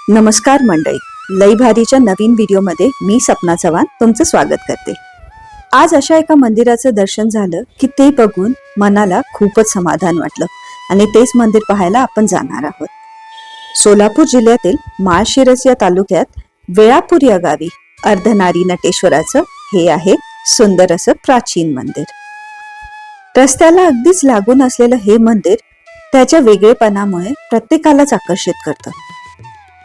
नमस्कार मंडळी, लई भारीच्या नवीन व्हिडिओमध्ये मी सपना चव्हाण तुमचं स्वागत करते। आज अशा एका मंदिराचं दर्शन झालं की ते बघून मनाला खूपच समाधान वाटलं आणि तेच मंदिर पाहायला आपण जाणार आहोत। सोलापूर जिल्ह्यातील माळशिरस या तालुक्यात वेळापूर या गावी अर्धनारी नटेश्वराचं हे आहे सुंदर असं प्राचीन मंदिर। रस्त्याला अगदीच लागून असलेलं हे मंदिर त्याच्या वेगळेपणामुळे प्रत्येकालाच आकर्षित करतं।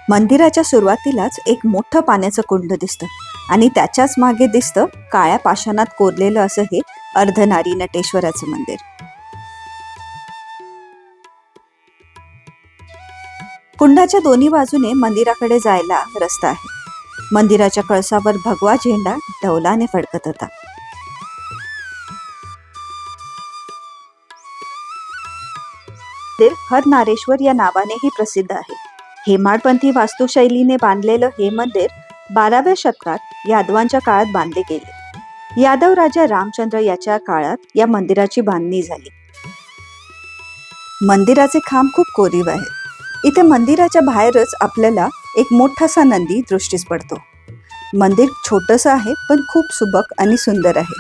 मंदिराच्या सुरुवातीलाच एक मोठं पाण्याचं कुंड दिसतं आणि त्याच्याच मागे दिसतं काळ्या पाषाणात कोरलेलं असं हे अर्धनारी नटेश्वराचं मंदिर। कुंडाच्या दोन्ही बाजूने मंदिराकडे जायला रस्ता आहे। मंदिराच्या कळसावर भगवा झेंडा डौलाने फडकत होता। हरनारेश्वर या नावानेही प्रसिद्ध आहे। हेमाडपंथी वास्तुशैलीने बांधलेलं हे मंदिर 12व्या शतकात यादवांच्या काळात बांधले गेले। यादव राजा रामचंद्र याच्या काळात या मंदिराची बांधणी झाली। मंदिराचे खांब खूप कोरीव आहे। इथे मंदिराच्या बाहेरच आपल्याला एक मोठासा नंदी दृष्टीस पडतो। मंदिर छोटंसं आहे पण खूप सुबक आणि सुंदर आहे।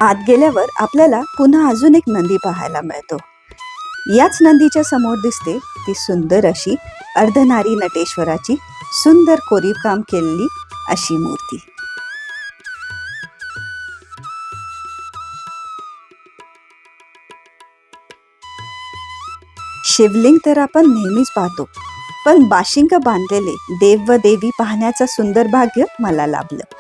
आत गेल्यावर आपल्याला पुन्हा अजून एक नंदी पाहायला मिळतो। याच नंदीच्या समोर दिसते ती सुंदर अशी अर्धनारी नटेश्वराची सुंदर कोरीव काम केलेली अशी मूर्ती। शिवलिंग तर आपण नेहमीच पाहतो, पण बाशिंग बांधलेले देव व देवी पाहण्याचं सुंदर भाग्य मला लाभलं।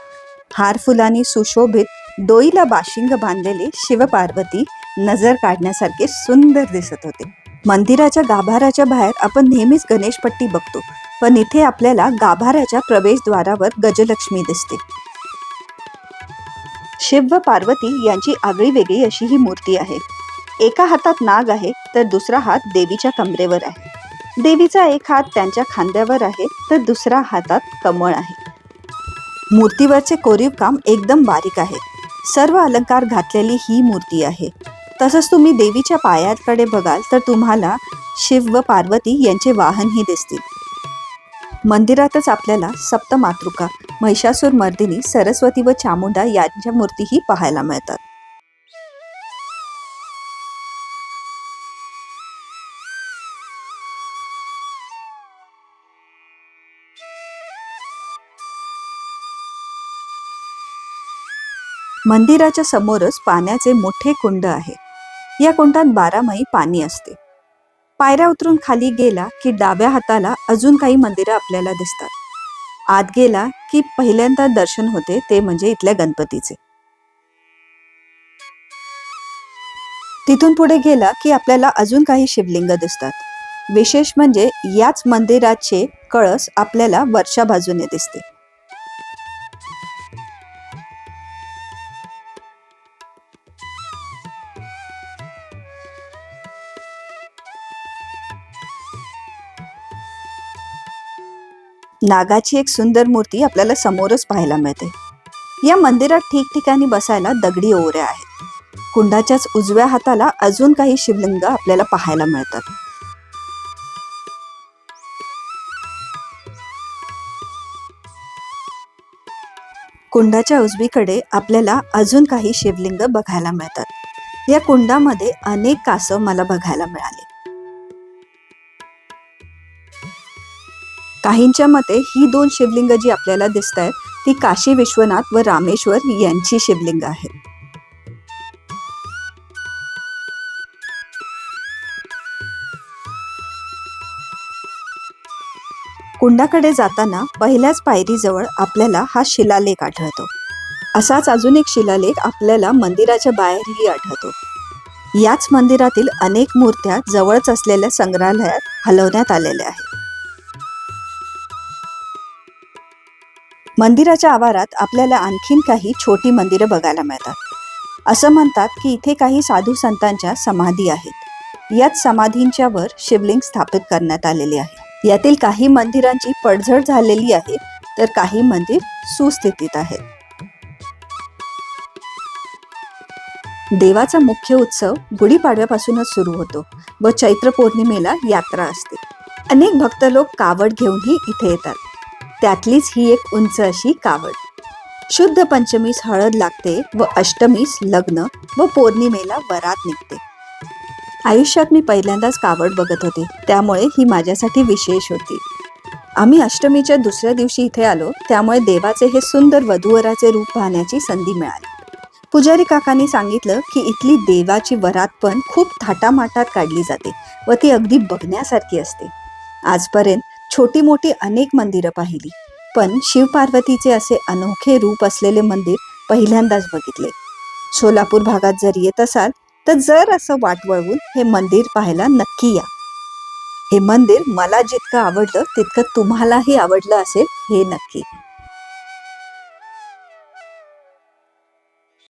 हार फुलांनी सुशोभित डोईला बाशिंग बांधलेले शिवपार्वती नजर काढण्यासारखे सुंदर दिसत होते। मंदिराच्या गाभाऱ्याच्या बाहेर आपण नेहमीच गणेशपट्टी बघतो, पण इथे आपल्याला गाभाऱ्याच्या प्रवेशद्वारावर गजलक्ष्मी दिसते। शिव व पार्वती यांची आगळी वेगळी अशी ही मूर्ती आहे। एका हातात नाग आहे तर दुसरा हात देवीच्या कमरेवर आहे। देवीचा एक हात त्यांच्या खांद्यावर आहे तर दुसरा हातात कमळ आहे। मूर्तीवरचे कोरीव काम एकदम बारीक आहे। सर्व अलंकार घातलेली ही मूर्ती आहे। तसंच तुम्ही देवीच्या पायाकडे बघाल तर तुम्हाला शिव व पार्वती यांचे वाहनही दिसतील। मंदिरातच आपल्याला सप्तमातृका, महिषासूर मर्दिनी, सरस्वती व चामुंडा यांच्या मूर्तीही पाहायला मिळतात। मंदिराच्या समोरच पाण्याचे मोठे कुंड आहे। या कुंडात 12 महिने पाणी असते। पायऱ्या उतरून खाली गेला की डाव्या हाताला अजून काही मंदिरं आपल्याला दिसतात। आत गेला की पहिल्यांदा दर्शन होते ते म्हणजे इथल्या गणपतीचे। तिथून पुढे गेला की आपल्याला अजून काही शिवलिंग दिसतात। विशेष म्हणजे याच मंदिराचे कळस आपल्याला वरच्या बाजूने दिसते। नागाची एक सुंदर मूर्ती आपल्याला समोरच पाहायला मिळते। या मंदिरात ठिकठिकाणी बसायला दगडी ओऱ्या आहेत। कुंडाच्याच उजव्या हाताला अजून काही शिवलिंग आपल्याला पाहायला मिळतात। कुंडाच्या उजवीकडे आपल्याला अजून काही शिवलिंग बघायला मिळतात। या कुंडामध्ये अनेक कासव मला बघायला मिळाले। काहींच्या मते ही 2 शिवलिंग जी आपल्याला दिसत आहेत ती काशी विश्वनाथ व रामेश्वर यांची शिवलिंग आहेत। कुंडाकडे जाताना पहिल्याच पायरीजवळ आपल्याला हा शिलालेख आढळतो। असाच अजून एक शिलालेख आपल्याला मंदिराच्या बाहेरही आढळतो। याच मंदिरातील अनेक मूर्त्या जवळच असलेल्या संग्रहालयात हलवण्यात आलेल्या आहेत। मंदिराच्या आवारात आपल्याला आणखीन काही छोटी मंदिरं बघायला मिळतात। असं म्हणतात की इथे काही साधू संतांच्या समाधी आहेत। याच समाधींच्या वर शिवलिंग स्थापित करण्यात आलेले आहे। यातील काही मंदिरांची पडझड झालेली आहे तर काही मंदिर सुस्थितीत आहेत। देवाचा मुख्य उत्सव गुढीपाडव्यापासूनच सुरू होतो व चैत्र पौर्णिमेला यात्रा असते. अनेक भक्त लोक कावड घेऊनही इथे येतात. त्यातलीच ही एक उंच अशी कावड. शुद्ध पंचमीस हळद लागते व अष्टमीस लग्न व पौर्णिमेला वरात निघते. आयुष्यात मी पहिल्यांदाच कावड बघत होते, त्यामुळे ही माझ्यासाठी विशेष होती. आम्ही अष्टमीच्या दुसऱ्या दिवशी इथे आलो, त्यामुळे देवाचे हे सुंदर वधूवराचे रूप पाहण्याची संधी मिळाली. पुजारी काकांनी सांगितलं की इथली देवाची वरात पण खूप थाटामाटात काढली जाते व ती अगदी बघण्यासारखी असते. आजपर्यंत छोटी मोठी अनेक मंदिरं पाहिली, पण शिवपार्वतीचे असे अनोखे रूप असलेले मंदिर पहिल्यांदाच बघितले. सोलापूर भागात जर येत असाल तर जर असं वाट वळवून हे मंदिर पाहायला नक्की या. हे मंदिर मला जितकं आवडलं तितकं तुम्हालाही आवडलं असेल हे नक्की.